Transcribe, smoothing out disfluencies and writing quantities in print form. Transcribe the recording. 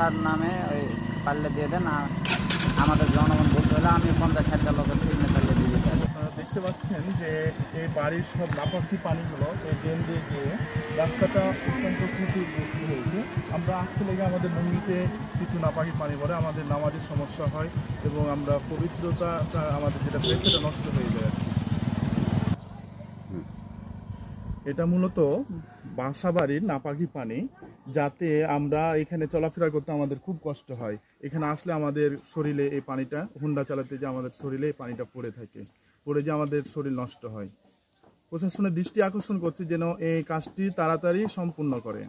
Sir নামে ওই পারলে দিয়ে দেন। আমাদের জনগণ বলতে হলে আমি 50-60টা লোকের সিগনেচার দিয়ে দিতে পারি। দেখতে পাচ্ছেন যে এই বাড়ির সব নাপাকি পানিগুলো এই ড্রেন দিয়ে গিয়ে রাস্তাটা অত্যন্ত ক্ষতিগ্রস্ত হয়েছে। আমরা আসতে লেগে আমাদের মন্দিরে কিছু নাপাকি পানি পড়ে, আমাদের নামাজের সমস্যা হয় এবং আমরা পবিত্রতাটা আমাদের যেটা সেটা নষ্ট হয়ে যায়। এটা মূলত বাসা বাড়ির নাপাকি পানি, যাতে আমরা এখানে চলাফেরা করতে আমাদের খুব কষ্ট হয়। এখানে আসলে আমাদের শরীরে এই পানিটা, হুন্ডা চালাতে যে আমাদের শরীরে এই পানিটা পড়ে থাকে, পড়ে যে আমাদের শরীর নষ্ট হয়। প্রশাসনের দৃষ্টি আকর্ষণ করছে যেন এই কাজটি তাড়াতাড়ি সম্পূর্ণ করে।